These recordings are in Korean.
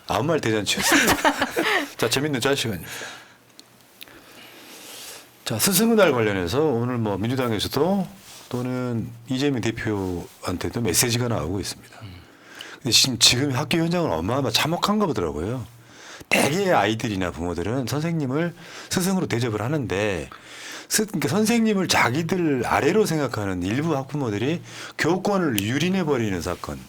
아무 말 대잔치였습니다. 자, 재밌는 짤 시간입니다. 자, 스승의 관련해서 오늘 뭐 민주당에서도 또는 이재명 대표한테도 메시지가 나오고 있습니다. 근데 지금 학교 현장은 어마어마 참혹한가 보더라고요. 대개의 아이들이나 부모들은 선생님을 스승으로 대접을 하는데 그러니까 선생님을 자기들 아래로 생각하는 일부 학부모들이 교권을 유린해버리는 사건.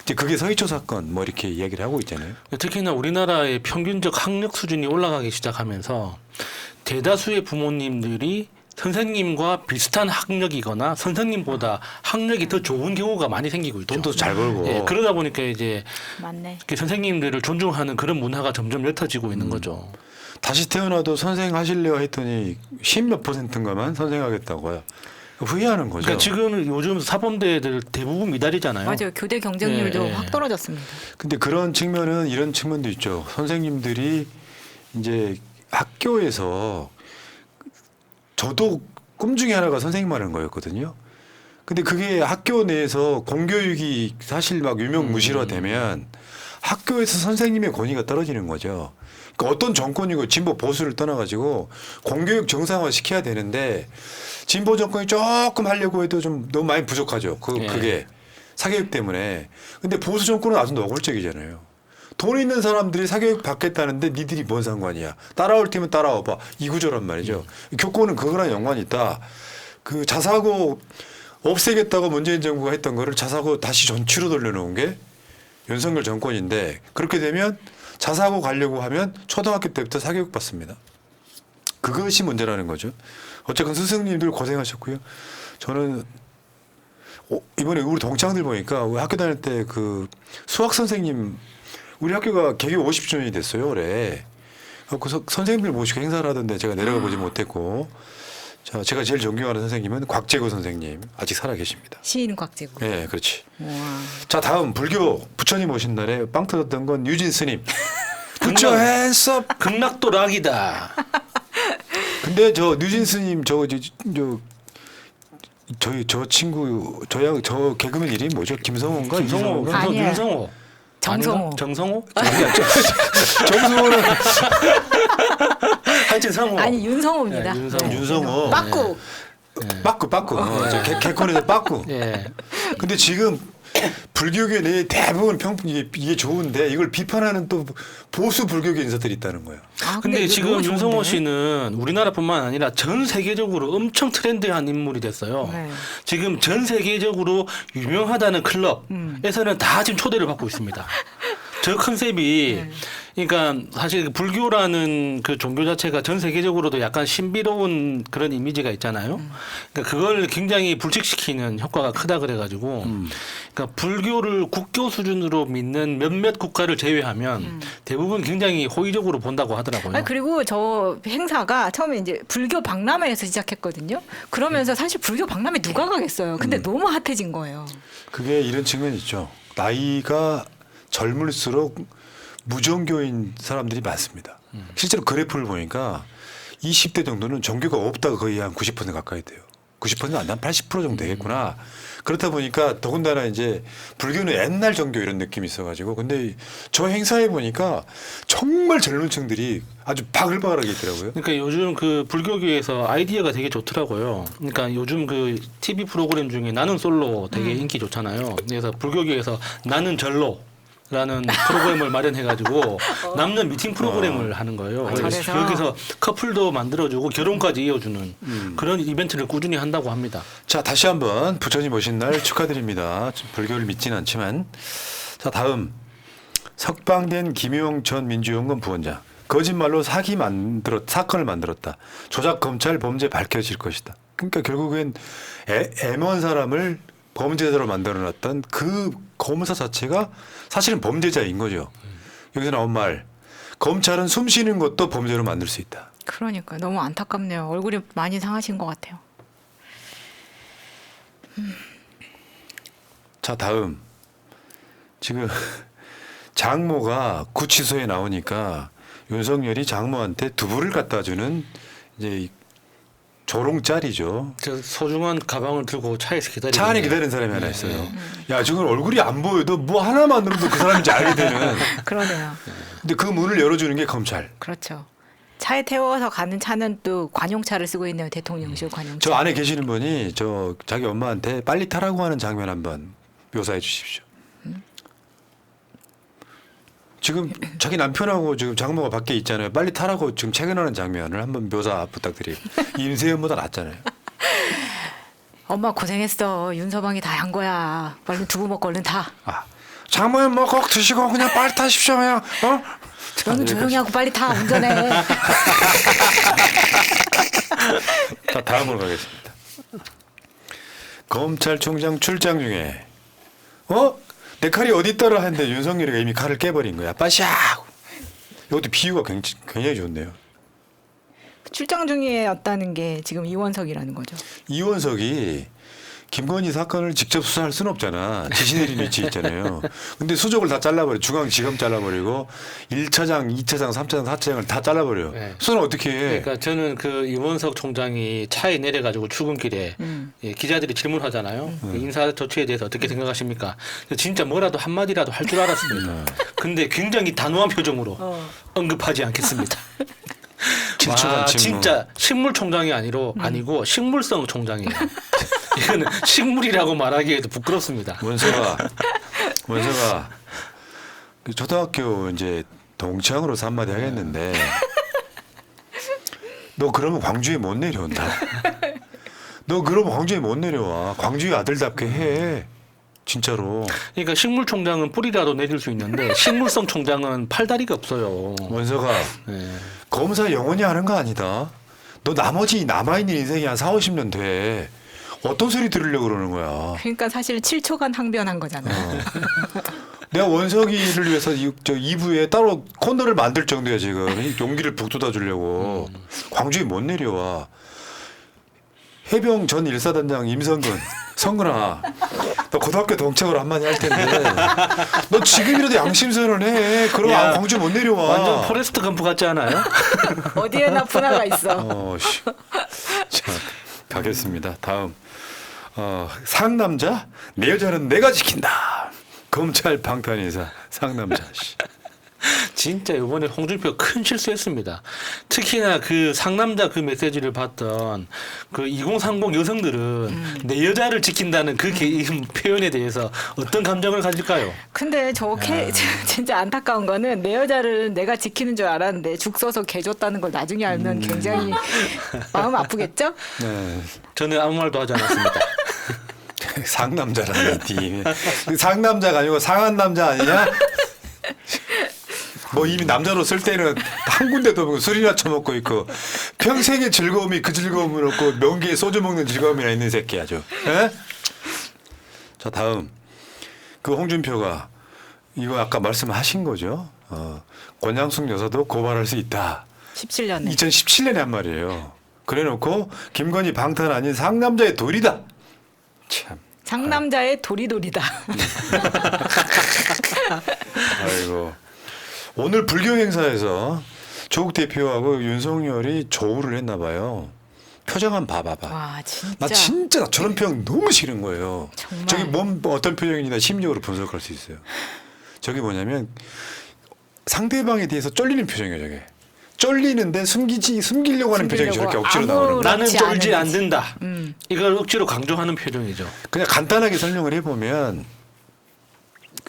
이제 그게 서희초 사건 뭐 이렇게 이야기를 하고 있잖아요. 특히나 우리나라의 평균적 학력 수준이 올라가기 시작하면서 대다수의 부모님들이 선생님과 비슷한 학력이거나 선생님보다 학력이 더 좋은 경우가 많이 생기고 있죠. 돈도 잘 벌고. 예, 그러다 보니까 이제 맞네. 선생님들을 존중하는 그런 문화가 점점 옅어지고 있는 거죠. 다시 태어나도 선생 하실래요 했더니 10몇 %인가만 선생하겠다고요. 후회하는 거죠. 그러니까 지금 요즘 사범대들 대부분 미달이잖아요. 맞아요. 교대 경쟁률도 예, 예. 확 떨어졌습니다. 근데 그런 측면은 이런 측면도 있죠. 선생님들이 이제 학교에서 저도 꿈 중에 하나가 선생님 하는 거였거든요. 근데 그게 학교 내에서 공교육이 사실 막 유명무실화되면 학교에서 선생님의 권위가 떨어지는 거죠. 그러니까 어떤 정권이고 진보 보수를 떠나가지고 공교육 정상화 시켜야 되는데 진보 정권이 조금 하려고 해도 좀 너무 많이 부족하죠. 그게 사교육 때문에. 근데 보수 정권은 아주 노골적이잖아요. 돈 있는 사람들이 사교육 받겠다는데 니들이 뭔 상관이야. 따라올 테면 따라와봐. 이 구조란 말이죠. 교권은 그거랑 연관이 있다. 그 자사고 없애겠다고 문재인 정부가 했던 거를 자사고 다시 전치로 돌려놓은 게 윤석열 정권인데 그렇게 되면 자사고 가려고 하면 초등학교 때부터 사교육 받습니다. 그것이 문제라는 거죠. 어쨌든 스승님들 고생하셨고요. 저는 이번에 우리 동창들 보니까 우리 학교 다닐 때 그 수학 선생님 우리 학교가 개교 50주년이 됐어요 올해. 그 선생님들 모시고 행사를 하던데 제가 내려가 보지 못했고 자 제가 제일 존경하는 선생님은 곽재구 선생님 아직 살아 계십니다. 시인 곽재구. 네, 그렇지. 우와. 자 다음 불교 부처님 오신 날에 빵 터졌던 건 유진 스님. 부처 핸섭. 극락도 락이다. 근데 저 유진 스님 저 친구 저 개그맨 이름이 뭐죠? 김성호인가? 정성호, 아니야. 윤성호. 정성호. 아닌가? 정성호? 정성호는 하여튼 성호. 아니 윤성호입니다. 네, 윤성호. 윤성호. 빠꾸. 빠꾸. 저 개콘에서 빠꾸. 예. 근데 지금 불교계 내 대부분 이게 좋은데 이걸 비판하는 또 보수 불교계 인사들이 있다는 거예요. 아, 근데 이거 지금 너무 윤성호 좋은데? 씨는 우리나라뿐만 아니라 전 세계적으로 엄청 트렌드한 인물이 됐어요. 네. 지금 전 세계적으로 유명하다는 클럽에서는 다 지금 초대를 받고 있습니다. 저 컨셉이 그러니까 사실 불교라는 그 종교 자체가 전 세계적으로도 약간 신비로운 그런 이미지가 있잖아요. 그러니까 그걸 굉장히 불식시키는 효과가 크다 그래가지고 그러니까 불교를 국교 수준으로 믿는 몇몇 국가를 제외하면 대부분 굉장히 호의적으로 본다고 하더라고요. 아니, 그리고 저 행사가 처음에 이제 불교 박람회에서 시작했거든요. 그러면서 사실 불교 박람회 누가 가겠어요. 근데 너무 핫해진 거예요. 그게 이런 측면이 있죠. 나이가 젊을수록 무종교인 사람들이 많습니다. 실제로 그래프를 보니까 20대 정도는 종교가 없다가 거의 한 90% 가까이 돼요. 90% 안 되면 80% 정도 되겠구나. 그렇다 보니까 더군다나 이제 불교는 옛날 종교 이런 느낌이 있어가지고 근데 저 행사에 보니까 정말 젊은 층들이 아주 바글바글하게 있더라고요. 그러니까 요즘 그 불교계에서 아이디어가 되게 좋더라고요. 그러니까 요즘 그 TV 프로그램 중에 나는 솔로 되게 인기 좋잖아요. 그래서 불교계에서 나는 절로 라는 프로그램을 마련해가지고 남녀 미팅 프로그램을 하는 거예요. 그래서 잘해서. 여기서 커플도 만들어주고 결혼까지 이어주는 그런 이벤트를 꾸준히 한다고 합니다. 자 다시 한번 부처님 오신 날 축하드립니다. 불교를 믿지는 않지만 자 다음 석방된 김용 전 민주연구원 부원장 거짓말로 사건을 만들었다. 조작 검찰 범죄 밝혀질 것이다. 그러니까 결국엔 애먼 사람을 범죄자로 만들어놨던 그 검사 자체가 사실은 범죄자인 거죠. 여기서 나온 말 검찰은 숨 쉬는 것도 범죄로 만들 수 있다. 그러니까 너무 안타깝네요. 얼굴이 많이 상하신 것 같아요. 자 다음 지금 장모가 구치소에 나오니까 윤석열이 장모한테 두부를 갖다 주는 이제 조롱짤이죠. 저 소중한 가방을 들고 차에서 기다리고 차 안에 있네요. 기다리는 사람이 하나 있어요. 야, 지금 얼굴이 안 보여도 뭐 하나만으로도 그 사람인지 알게 되는. 그러네요. 근데 그 문을 열어주는 게 검찰. 그렇죠. 차에 태워서 가는 차는 또 관용차를 쓰고 있네요. 대통령실 관용차. 저 안에 계시는 분이 저 자기 엄마한테 빨리 타라고 하는 장면 한번 묘사해 주십시오. 지금 자기 남편하고 지금 장모가 밖에 있잖아요. 빨리 타라고 지금 퇴근하는 장면을 한번 묘사 부탁드립니다. 임세현보다 낫잖아요. 엄마 고생했어. 윤서방이 다 한 거야. 빨리 두부 먹고 얼른 타. 아, 장모님 뭐 꼭 드시고 그냥 빨리 타십시오 그냥. 어? 너는 조용히 하고 빨리 타. 운전해. 자, 다음으로 가겠습니다. 검찰총장 출장 중에 내 칼이 어디 있더라 했는데 윤석열이가 이미 칼을 깨버린 거야. 빠샤. 이것도 비유가 굉장히 좋네요. 출장 중이었다는 게 지금 이원석이라는 거죠. 이원석이 김건희 사건을 직접 수사할 수는 없잖아. 지시 내린 위치 있잖아요. 근데 수족을 다 잘라버려. 중앙지검 잘라버리고 1차장, 2차장, 3차장, 4차장을 다 잘라버려. 네. 수사는 어떻게 해? 그러니까 저는 그 이원석 총장이 차에 내려가지고 출근길에 예, 기자들이 질문하잖아요. 인사 조치에 대해서 어떻게 생각하십니까? 진짜 뭐라도 한마디라도 할 줄 알았습니다. 근데 굉장히 단호한 표정으로 언급하지 않겠습니다. 7초간 와, 침묵. 진짜 식물총장이 아니고 식물성 총장이에요. 이거는 식물이라고 말하기에도 부끄럽습니다. 원서가 그 초등학교 이제 동창으로서 한마디 하겠는데 너 그러면 광주에 못 내려온다. 너 그러면 광주에 못 내려와. 광주의 아들답게 해. 진짜로. 그러니까 식물총장은 뿌리라도 내릴 수 있는데 식물성 총장은 팔다리가 없어요. 원서가 예. 검사 영원히 하는 거 아니다. 너 나머지 남아있는 인생이 한 4, 50년 돼. 어떤 소리 들으려고 그러는 거야. 그러니까 사실 7초간 항변한 거잖아요. 내가 원석이를 위해서 저 2부에 따로 코너를 만들 정도야 지금. 용기를 북돋아 주려고. 광주에 못 내려와. 해병 전 1사단장 임성근. 성근아. 너 고등학교 동창으로 한마디 할 텐데. 너 지금이라도 양심선언 해. 그럼 야, 광주 못 내려와. 완전 포레스트 검프 같지 않아요? 어디에나 분화가 있어. 씨. 자, 가겠습니다. 다음. 상남자? 내 여자는 내가 지킨다. 검찰 방탄 인사. 상남자. 씨. 진짜 이번에 홍준표 큰 실수했습니다. 특히나 그 상남자 그 메시지를 봤던 그 2030 여성들은 내 여자를 지킨다는 그 표현에 대해서 어떤 감정을 가질까요? 근데 진짜 안타까운 거는 내 여자를 내가 지키는 줄 알았는데 죽 써서 개 줬다는 걸 나중에 알면 굉장히 마음 아프겠죠? 네. 저는 아무 말도 하지 않았습니다. 상남자라는 팀. 상남자가 아니고 상한 남자 아니냐? 뭐 이미 남자로 쓸 때는 한 군데도 없고 술이나 처먹고 있고 평생의 즐거움이 그 즐거움은 없고 명기에 소주 먹는 즐거움이나 있는 새끼 아주. 에? 자, 다음. 그 홍준표가 이거 아까 말씀하신 거죠. 권양숙 여사도 고발할 수 있다. 17년에. 2017년에 한 말이에요. 그래놓고 김건희 방탄 아닌 상남자의 도리다. 참. 상남자의 도리도리다. 아이고. 오늘 불교 행사에서 조국 대표하고 윤석열이 조우를 했나 봐요. 표정 한번 봐봐봐. 와 진짜. 나 진짜 저런 표정 너무 싫은 거예요. 정말. 저기 몸 어떤 표정이나 심리적으로 분석할 수 있어요. 저게 뭐냐면 상대방에 대해서 쫄리는 표정이에요. 저게. 쫄리는데 숨기려고 하는 표정이 저렇게 억지로 나오는 거예요. 나는 그렇지 쫄지 않은 않는다. 이걸 억지로 강조하는 표정이죠. 그냥 간단하게 설명을 해보면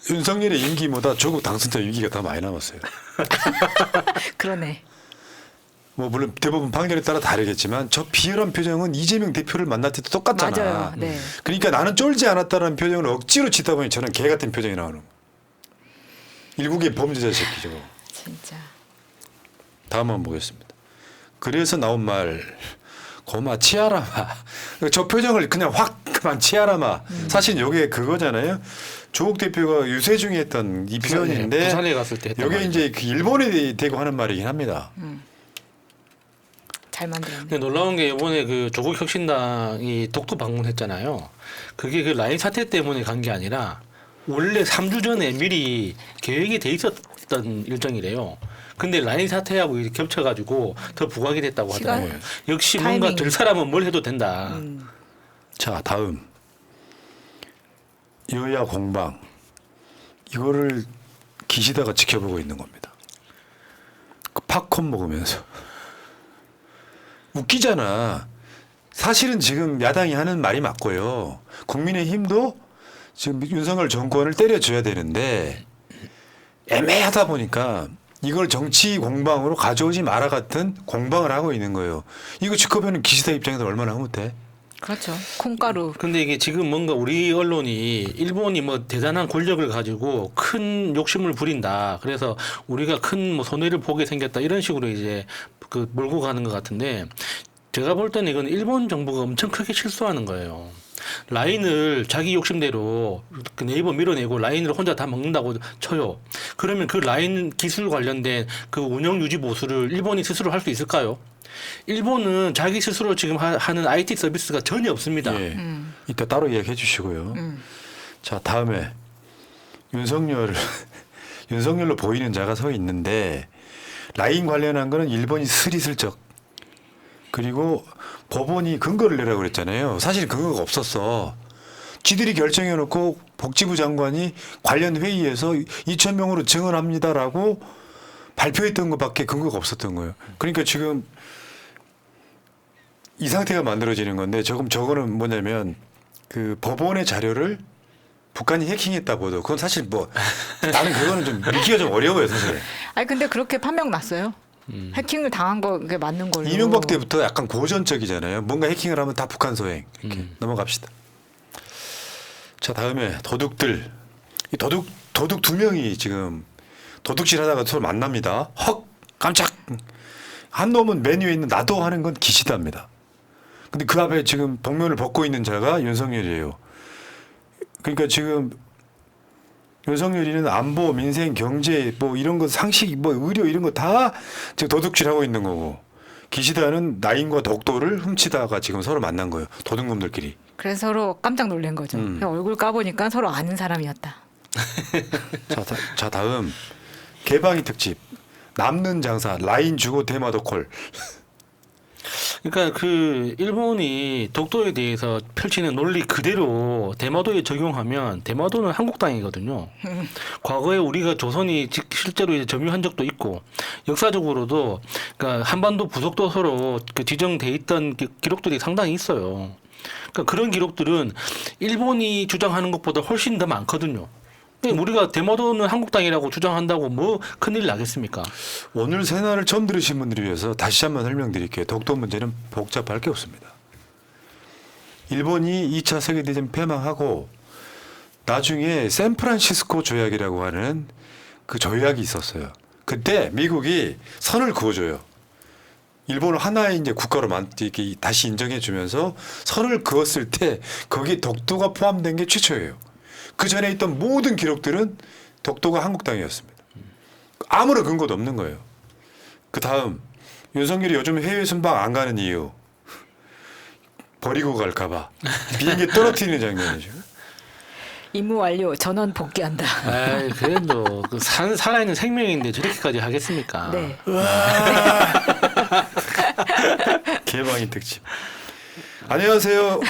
윤석열의 임기보다 조국 당선자 임기가 더 많이 남았어요. 그러네. 뭐 물론 대부분 판결에 따라 다르겠지만 저 비열한 표정은 이재명 대표를 만날 때도 똑같잖아. 맞아요. 네. 그러니까 나는 쫄지 않았다는 표정을 억지로 짓다 보니 저는 개 같은 표정이 나오는 거예요. 일국의 범죄자 새끼죠. 진짜. 다음 한번 보겠습니다. 그래서 나온 말 고마 치아라마. 저 표정을 그냥 확 그만 치아라마. 사실 이게 그거잖아요. 조국 대표가 유세중에 했던 이 표현인데 부산에 갔을 때 했던 이게 말이죠. 이제 그 일본에 대고 하는 말이긴 합니다. 잘 만들었네. 근데 놀라운 게 이번에 그 조국 혁신당이 독도 방문했잖아요. 그게 그 라인 사태 때문에 간 게 아니라 원래 3주 전에 미리 계획이 돼 있던 일정이래요. 근데 라인 사태하고 이렇게 겹쳐가지고 더 부각이 됐다고 시간? 하더라고요. 역시 타이밍. 뭔가 될 사람은 뭘 해도 된다. 자, 다음 여야 공방 이거를 기시다가 지켜보고 있는 겁니다. 그 팝콘 먹으면서 웃기잖아. 사실은 지금 야당이 하는 말이 맞고요. 국민의힘도 지금 윤석열 정권을 때려줘야 되는데 애매하다 보니까 이걸 정치 공방으로 가져오지 마라 같은 공방을 하고 있는 거예요. 이거 지켜보면 기시다 입장에서 얼마나 흐뭇해. 그렇죠. 콩가루. 근데 이게 지금 뭔가 우리 언론이 일본이 뭐 대단한 권력을 가지고 큰 욕심을 부린다. 그래서 우리가 큰 뭐 손해를 보게 생겼다. 이런 식으로 이제 그 몰고 가는 것 같은데 제가 볼 때는 이건 일본 정부가 엄청 크게 실수하는 거예요. 라인을 자기 욕심대로 그 네이버 밀어내고 라인을 혼자 다 먹는다고 쳐요. 그러면 그 라인 기술 관련된 그 운영 유지 보수를 일본이 스스로 할 수 있을까요? 일본은 자기 스스로 지금 하는 IT 서비스가 전혀 없습니다. 예. 이따 따로 이야기해 주시고요. 자, 다음에 윤석열로 보이는 자가 서 있는데 라인 관련한 거는 일본이 스리슬쩍 그리고 법원이 근거를 내라고 그랬잖아요. 사실 근거가 없었어. 지들이 결정해 놓고 복지부 장관이 관련 회의에서 2,000명으로 증언합니다라고 발표했던 것밖에 근거가 없었던 거예요. 그러니까 지금 이 상태가 만들어지는 건데 저거는 뭐냐면 그 법원의 자료를 북한이 해킹했다고도 그건 사실 뭐 나는 그거는 좀 믿기가 좀 어려워요 사실. 아니 근데 그렇게 판명 났어요. 해킹을 당한 거 그게 맞는 걸로. 이명박 때부터 약간 고전적이잖아요. 뭔가 해킹을 하면 다 북한 소행. 이렇게 넘어갑시다. 자, 다음에 도둑들. 이 도둑 두 명이 지금 도둑질하다가 서로 만납니다. 헉 깜짝. 한 놈은 메뉴에 있는 나도 하는 건 기시다입니다. 근데 그 앞에 지금 복면을 벗고 있는 자가 윤석열이에요. 그러니까 지금 윤석열이는 안보, 민생, 경제 뭐 이런 거 상식, 뭐 의료 이런 거 다 지금 도둑질하고 있는 거고 기시다는 나인과 독도를 훔치다가 지금 서로 만난 거예요. 도둑놈들끼리. 그래서 서로 깜짝 놀란 거죠. 그냥 얼굴 까보니까 서로 아는 사람이었다. 자, 다음 개방이 특집 남는 장사 라인 주고 대마도 콜. 그러니까 그 일본이 독도에 대해서 펼치는 논리 그대로 대마도에 적용하면 대마도는 한국 땅이거든요. 과거에 우리가 조선이 실제로 이제 점유한 적도 있고 역사적으로도 그러니까 한반도 부속도서로 그 지정돼 있던 기록들이 상당히 있어요. 그러니까 그런 기록들은 일본이 주장하는 것보다 훨씬 더 많거든요. 우리가 대마도는 한국 땅이라고 주장한다고 뭐 큰일 나겠습니까? 오늘 새날을 처음 들으신 분들을 위해서 다시 한번 설명드릴게요. 독도 문제는 복잡할 게 없습니다. 일본이 2차 세계대전 패망하고 나중에 샌프란시스코 조약이라고 하는 그 조약이 있었어요. 그때 미국이 선을 그어줘요. 일본을 하나의 이제 국가로 이렇게 다시 인정해주면서 선을 그었을 때 거기 독도가 포함된 게 최초예요. 그 전에 있던 모든 기록들은 독도가 한국 땅이었습니다. 아무런 근거도 없는 거예요. 그 다음 윤석열이 요즘 해외 순방 안 가는 이유 버리고 갈까봐 비행기 떨어뜨리는 장면이죠. 임무 완료. 전원 복귀한다. 아, 그래도 그 살아있는 생명인데 저렇게까지 하겠습니까? 네. 개방이 특집. 안녕하세요.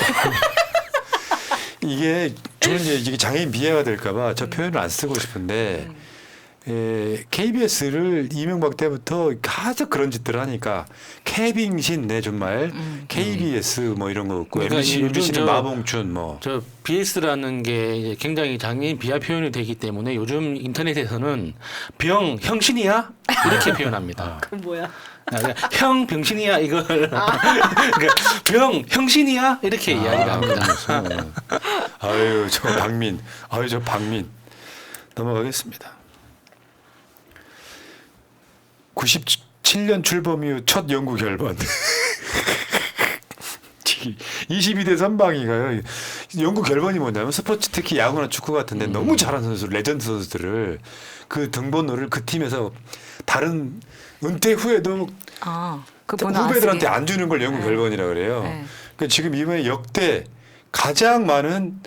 이게 저는 이제 장애인 비하가 될까봐 저 표현을 안 쓰고 싶은데 KBS를 이명박 때부터 가장 그런 짓들을 하니까 케빙신 내 정말 KBS 뭐 이런 거 없고 그러니까 MBC는 마봉춘 뭐 저 BS라는 게 이제 굉장히 장애인 비하 표현이 되기 때문에 요즘 인터넷에서는 병 형신이야 이렇게 표현합니다. 그 뭐야? 형 병신이야 이걸 그러니까 병 형신이야 이렇게 이야기를 합니다. 아유 저 박민, 아유 저 박민 넘어가겠습니다. 97년 출범 이후 첫 연구 결번. 22대 선방이가요. 연구 결번이 뭐냐면 스포츠 특히 야구나 축구 같은데 너무 잘하는 선수, 레전드 선수들을 그 등번호를 그 팀에서 다른 은퇴 후에도 그 번호 후배들한테 안 안 주는 걸 연구 결번이라 그래요. 네. 그러니까 지금 이번에 역대 가장 많은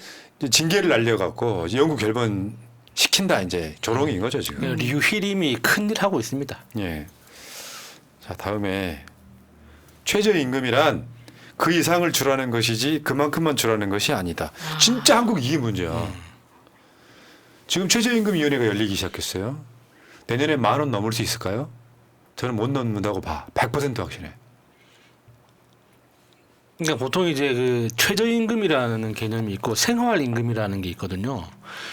징계를 날려갖고 연구 결번 시킨다 이제 조롱인 거죠 지금. 류희림이 큰일 하고 있습니다. 예. 자 다음에 최저임금이란 그 이상을 주라는 것이지 그만큼만 주라는 것이 아니다. 진짜 한국 이게 문제야. 지금 최저임금위원회가 열리기 시작했어요. 내년에 10,000원 넘을 수 있을까요? 저는 못 넘는다고 봐. 100% 확신해. 그러니까 보통 이제 그 최저임금이라는 개념이 있고 생활임금이라는 게 있거든요.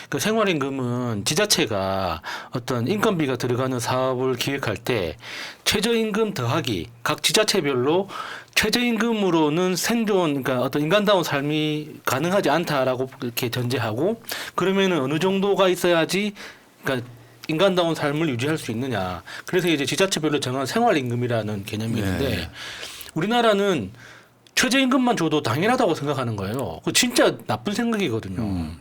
그 생활임금은 지자체가 어떤 인건비가 들어가는 사업을 기획할 때 최저임금 더하기 각 지자체별로 최저임금으로는 생존, 그러니까 어떤 인간다운 삶이 가능하지 않다라고 이렇게 전제하고 그러면은 어느 정도가 있어야지, 그러니까 인간다운 삶을 유지할 수 있느냐. 그래서 이제 지자체별로 정한 생활임금이라는 개념이 있는데 네. 우리나라는 최저임금만 줘도 당연하다고 생각하는 거예요. 그 진짜 나쁜 생각이거든요.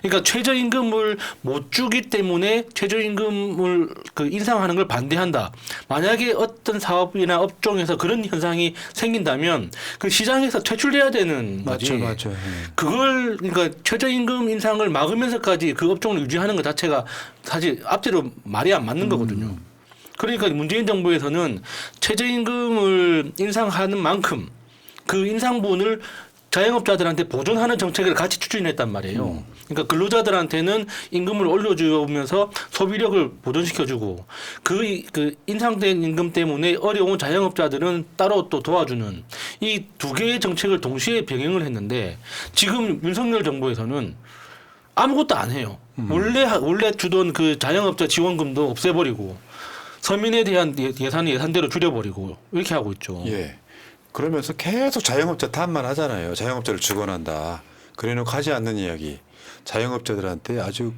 그러니까 최저임금을 못 주기 때문에 최저임금을 그 인상하는 걸 반대한다. 만약에 어떤 사업이나 업종에서 그런 현상이 생긴다면 그 시장에서 퇴출돼야 되는 거지. 맞죠. 예. 그걸 그러니까 최저임금 인상을 막으면서까지 그 업종을 유지하는 것 자체가 사실 앞뒤로 말이 안 맞는 거거든요. 그러니까 문재인 정부에서는 최저임금을 인상하는 만큼 그 인상분을 자영업자들한테 보존하는 정책을 같이 추진했단 말이에요. 그러니까 근로자들한테는 임금을 올려주면서 소비력을 보존시켜주고 그 인상된 임금 때문에 어려운 자영업자들은 따로 또 도와주는 이 두 개의 정책을 동시에 병행을 했는데 지금 윤석열 정부에서는 아무것도 안 해요. 원래 주던 그 자영업자 지원금도 없애버리고 서민에 대한 예산은 예산대로 줄여버리고 이렇게 하고 있죠. 예. 그러면서 계속 자영업자 탓만 하잖아요. 자영업자를 죽어난다. 그래놓고 하지 않는 이야기. 자영업자들한테 아주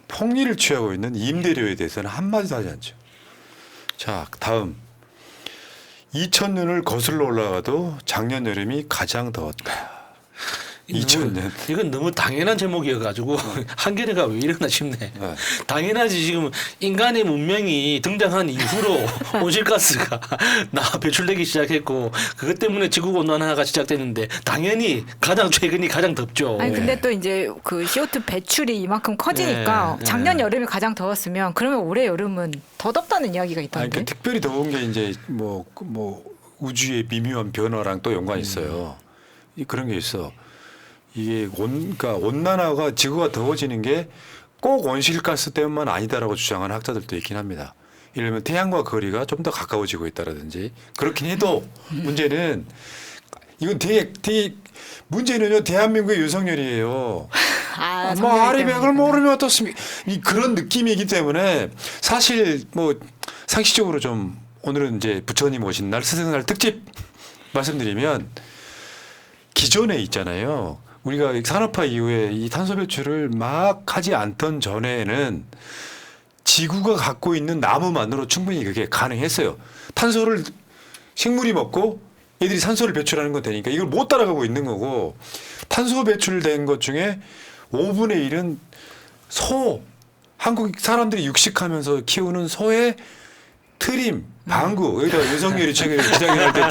폭리를 취하고 있는 임대료에 대해서는 한마디도 하지 않죠. 자, 다음. 2000년을 거슬러 올라가도 작년 여름이 가장 더웠다. 2000년. 이건 너무 당연한 제목이어가지고 한겨레가 왜 이러나 싶네. 네. 당연하지. 지금 인간의 문명이 등장한 이후로 온실가스가 배출되기 시작했고 그것 때문에 지구 온난화가 시작됐는데 당연히 최근이 가장 덥죠. 아니 근데 또 이제 그 CO2 배출이 이만큼 커지니까 네, 작년 네. 여름이 가장 더웠으면 그러면 올해 여름은 더 덥다는 이야기가 아니, 있던데. 그러니까 특별히 더운 게 이제 뭐 우주의 미묘한 변화랑 또 연관이 있어요. 그런 게 있어. 이게 그러니까 온난화가 지구가 더워지는 게 꼭 온실가스 때문만 아니다라고 주장하는 학자들도 있긴 합니다. 예를 들면 태양과 거리가 좀 더 가까워지고 있다라든지 그렇긴 해도 문제는 이건 되게 문제는요 대한민국의 윤석열이에요. 아, 뭐 성격이 아리백을 때문에. 모르면 어떻습니까? 그런 느낌이기 때문에 사실 뭐 상식적으로 좀 오늘은 이제 부처님 오신 날 스승날 특집 말씀드리면 기존에 있잖아요. 우리가 산업화 이후에 이 탄소 배출을 막 하지 않던 전에는 지구가 갖고 있는 나무만으로 충분히 그게 가능했어요. 탄소를 식물이 먹고 얘들이 산소를 배출하는 건 되니까 이걸 못 따라가고 있는 거고 탄소 배출된 것 중에 5분의 1은 소, 한국 사람들이 육식하면서 키우는 소의 트림, 방구, 여기다 윤석열이 최근에 기자회견할 때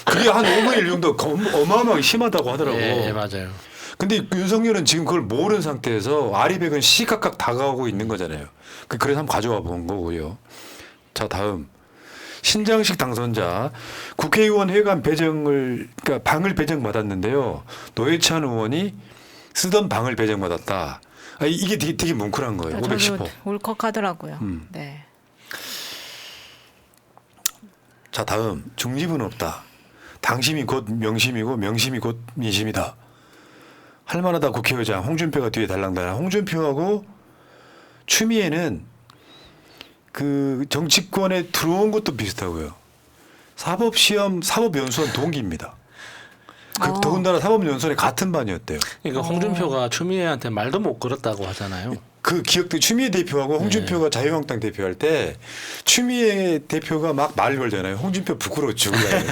그게 한 5분의 1 정도 어마어마하게 심하다고 하더라고. 네, 맞아요. 근데 윤석열은 지금 그걸 모르는 상태에서 아리백은 시각각 다가오고 있는 거잖아요. 그래서 한번 가져와 본 거고요. 자, 다음. 신장식 당선자 국회의원 회관 배정을 그러니까 방을 배정받았는데요. 노회찬 의원이 쓰던 방을 배정받았다. 이게 되게 뭉클한 거예요. 저도 510호. 울컥하더라고요. 네. 자, 다음. 중립은 없다. 당심이 곧 명심이고 명심이 곧 민심이다. 할만하다 국회의장 홍준표가 뒤에 달랑달랑. 홍준표하고 추미애는 그 정치권에 들어온 것도 비슷하고요. 사법시험 사법연수원 동기입니다. 더군다나 사법연수원에 같은 반이었대요. 그러니까 홍준표가 추미애한테 말도 못 걸었다고 하잖아요. 그 기억도 추미애 대표하고 홍준표가 자유한국당 대표할 때 추미애 대표가 막 말 걸잖아요. 홍준표 부끄러워 죽을래.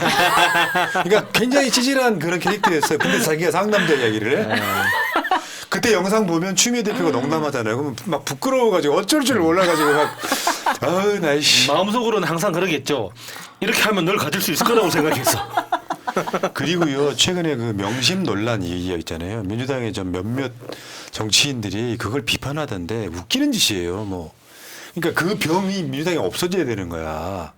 그러니까 굉장히 찌질한 그런 캐릭터였어요. 근데 자기가 상남자 이야기를 해. 그때 영상 보면 추미애 대표가 농담하잖아요. 그러면 막 부끄러워가지고 어쩔 줄 몰라가지고 막 아우 나이씨. 마음속으로는 항상 그러겠죠. 이렇게 하면 널 가질 수 있을 거라고 생각했어. 그리고요 최근에 그 명심 논란 이야 있잖아요. 민주당의 좀 몇몇 정치인들이 그걸 비판하던데 웃기는 짓이에요. 뭐 그러니까 그 병이 민주당에 없어져야 되는 거야.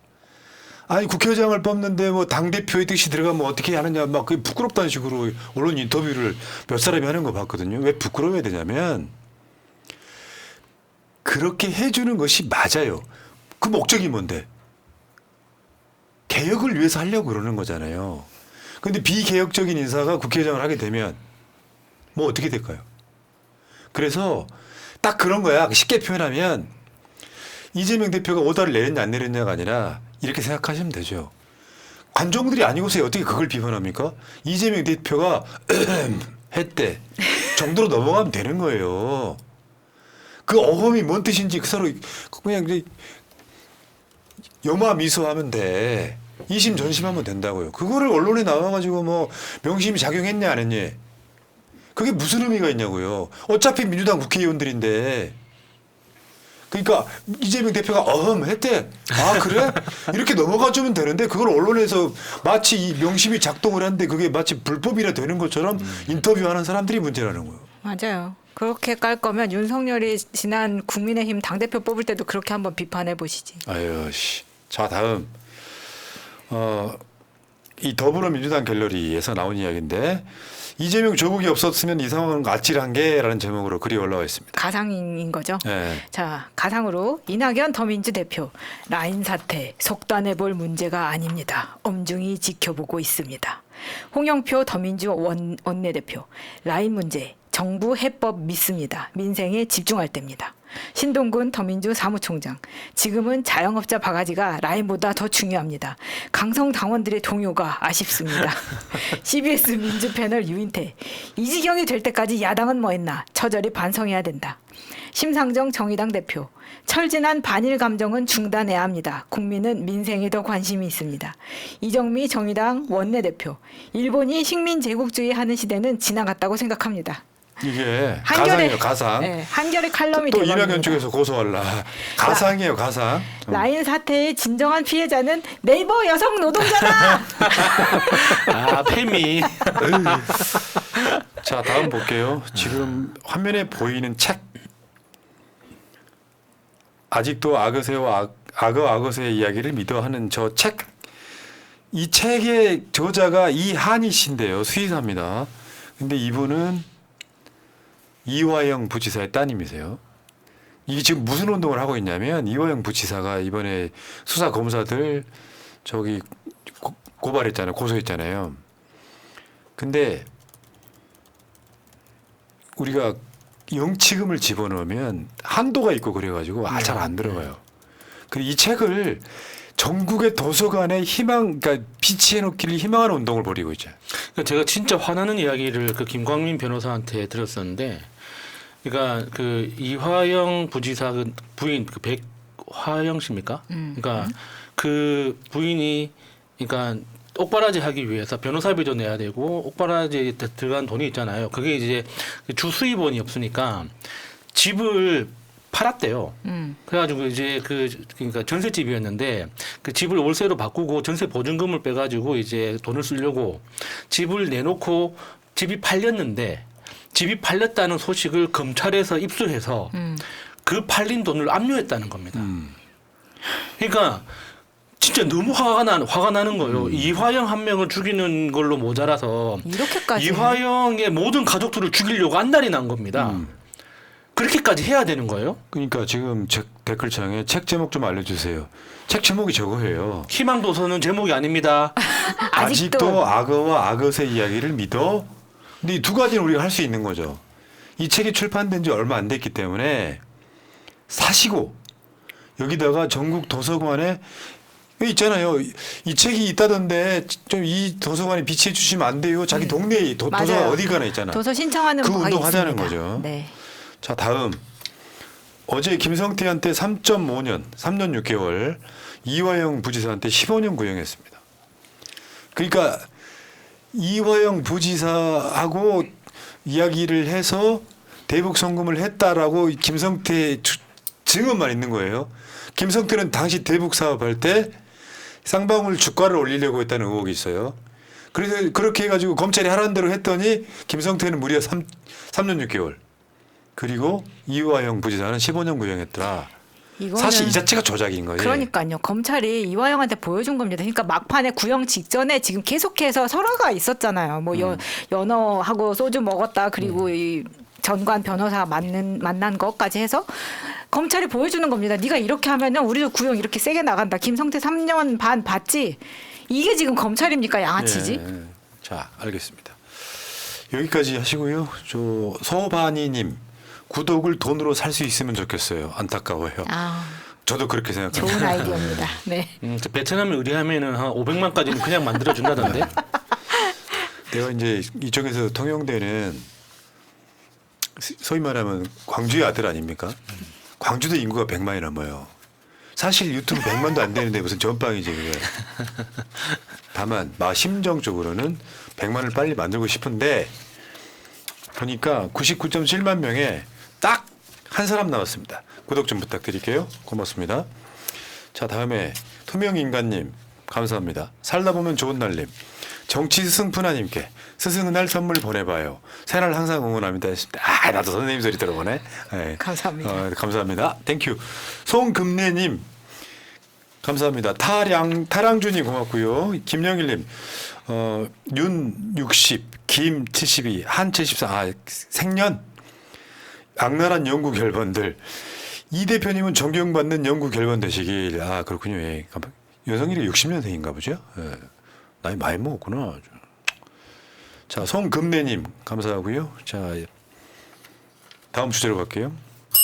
아니 국회의장을 뽑는데 뭐 당 대표의 뜻이 들어가면 어떻게 하느냐 막 그 부끄럽다는 식으로 언론 인터뷰를 몇 사람이 하는 거 봤거든요. 왜 부끄러워야 되냐면 그렇게 해주는 것이 맞아요. 그 목적이 뭔데? 개혁을 위해서 하려고 그러는 거잖아요. 그런데 비개혁적인 인사가 국회의장을 하게 되면 뭐 어떻게 될까요? 그래서 딱 그런 거야. 쉽게 표현하면 이재명 대표가 오다를 내렸냐 안 내렸냐가 아니라 이렇게 생각하시면 되죠. 관종들이 아니고서 어떻게 그걸 비판합니까? 이재명 대표가 했대 정도로 넘어가면 되는 거예요. 그 어감이 뭔 뜻인지 서로 그냥 염화 미소하면 돼. 이심전심하면 된다고요. 그거를 언론에 나와가지고 뭐 명심이 작용했냐 안 했냐. 그게 무슨 의미가 있냐고요. 어차피 민주당 국회의원들인데. 그러니까 이재명 대표가 했대. 아 그래? 이렇게 넘어가주면 되는데 그걸 언론에서 마치 이 명심이 작동을 하는데 그게 마치 불법이라 되는 것처럼 인터뷰하는 사람들이 문제라는 거예요. 맞아요. 그렇게 깔 거면 윤석열이 지난 국민의힘 당대표 뽑을 때도 그렇게 한번 비판해 보시지. 아유 씨. 자 다음 이 더불어민주당 갤러리에서 나온 이야기인데 이재명 조국이 없었으면 이 상황은 아찔한 게라는 제목으로 글이 올라와 있습니다. 가상인 거죠. 네. 자, 가상으로 이낙연 더민주 대표 라인 사태 속단해 볼 문제가 아닙니다. 엄중히 지켜보고 있습니다. 홍영표 더민주 원내대표 라인 문제 정부 해법 믿습니다. 민생에 집중할 때입니다. 신동근 더민주 사무총장 지금은 자영업자 바가지가 라인보다 더 중요합니다. 강성 당원들의 동요가 아쉽습니다. CBS 민주 패널 유인태 이 지경이 될 때까지 야당은 뭐 했나 처절히 반성해야 된다. 심상정 정의당 대표 철진한 반일 감정은 중단해야 합니다. 국민은 민생에 더 관심이 있습니다. 이정미 정의당 원내대표 일본이 식민 제국주의 하는 시대는 지나갔다고 생각합니다. 이게 한겨레, 가상이에요, 가상. 네, 한겨레 칼럼이 또 돼버립니다. 이낙연 쪽에서 고소할라. 가상이에요, 가상. 라인 사태의 진정한 피해자는 네이버 여성 노동자다. 아, 페미. 자, 다음 볼게요. 지금 화면에 보이는 책. 아직도 악어새와 악어새의 이야기를 믿어 하는 저 책. 이 책의 저자가 이한희 씨인데요. 수의사입니다. 근데 이분은 이화영 부지사의 따님이세요. 이게 지금 무슨 운동을 하고 있냐면 이화영 부지사가 이번에 수사 검사들 저기 고발했잖아요. 고소했잖아요. 근데 우리가 영치금을 집어넣으면 한도가 있고 그래가지고 잘 안 들어가요. 그리고 이 책을 전국의 도서관에 그러니까 비치해놓기를 희망하는 운동을 벌이고 있죠. 제가 진짜 화나는 이야기를 그 김광민 변호사한테 들었었는데, 그러니까 그 이화영 부지사 그 부인 그 백화영 씨입니까? 그러니까 그 부인이 그러니까 옥바라지 하기 위해서 변호사비도 내야 되고 옥바라지에 들어간 돈이 있잖아요. 그게 이제 주 수입원이 없으니까 집을 팔았대요. 그래가지고 이제 그러니까 전셋집이었는데 그 집을 월세로 바꾸고 전세 보증금을 빼가지고 이제 돈을 쓰려고 집을 내놓고 집이 팔렸는데 집이 팔렸다는 소식을 검찰에서 입수해서 그 팔린 돈을 압류했다는 겁니다. 그러니까 진짜 너무 화가 나는 거예요. 이화영 한 명을 죽이는 걸로 모자라서 이렇게까지 이화영의 모든 가족들을 죽이려고 안달이 난 겁니다. 그렇게까지 해야 되는 거예요? 그러니까 지금 댓글창에 책 제목 좀 알려주세요. 책 제목이 저거예요. 희망도서는 제목이 아닙니다. 아직도 악어와 악어새 이야기를 믿어? 근데 이 두 가지는 우리가 할 수 있는 거죠. 이 책이 출판된 지 얼마 안 됐기 때문에 사시고 여기다가 전국 도서관에 여기 있잖아요. 이 책이 있다던데 좀 이 도서관에 비치해 주시면 안 돼요. 자기 동네에 도서관 어디 가나 있잖아. 도서 신청하는 그 바가 운동 하자는 있습니다. 거죠. 네. 자 다음 어제 김성태한테 3.5년 3년 6개월 이화영 부지사한테 15년 구형했습니다. 그러니까 이화영 부지사하고 이야기를 해서 대북 송금을 했다라고 김성태 증언만 있는 거예요. 김성태는 당시 대북 사업할 때 쌍방울 주가를 올리려고 했다는 의혹이 있어요. 그래서 그렇게 해가지고 검찰이 하라는 대로 했더니 김성태는 무려 3년 6개월. 그리고 이화영 부지사는 15년 구형했더라. 이거는 사실 이 자체가 조작인 거지. 그러니까요. 검찰이 이화영한테 보여준 겁니다. 그러니까 막판에 구형 직전에 지금 계속해서 설화가 있었잖아요. 뭐 연어하고 소주 먹었다. 그리고 이 전관 변호사 만난 것까지 해서 검찰이 보여주는 겁니다. 네가 이렇게 하면은 우리도 구형 이렇게 세게 나간다. 김성태 3년 반 받지. 이게 지금 검찰입니까? 양아치지? 예. 자, 알겠습니다. 여기까지 하시고요. 저 소바니님 구독을 돈으로 살 수 있으면 좋겠어요. 안타까워요. 아, 저도 그렇게 생각합니다. 좋은 아이디어입니다. 네. 저 베트남에 의뢰하면은 한 500만까지는 그냥 만들어 준다던데. 내가 이제 이쪽에서 통용되는 소위 말하면 광주의 아들 아닙니까? 광주도 인구가 100만이 넘어요. 사실 유튜브 100만도 안 되는데 무슨 전빵이지 그게. 다만 심정적으로는 100만을 빨리 만들고 싶은데 보니까 99.7만 명에 딱 한 사람 남았습니다. 구독 좀 부탁드릴게요. 고맙습니다. 자, 다음에 투명인간님 감사합니다. 살다 보면 좋은 날님. 정치 스승푸나님께 스승날 선물 보내봐요. 새날 항상 응원합니다. 아, 나도 선생님 소리 들어보네. 네. 감사합니다. 감사합니다. 땡큐. 송금래님 감사합니다. 타랑주님 고맙고요. 김영일님 윤 60, 김 72, 한 74. 아, 생년 악랄한 영구 결번들. 이 대표님은 존경받는 영구 결번 되시길. 아, 그렇군요. 예. 여성일이 60년생인가 보죠. 예. 나이 많이 먹었구나. 자, 송금래님 감사하고요. 자, 다음 주제로 갈게요.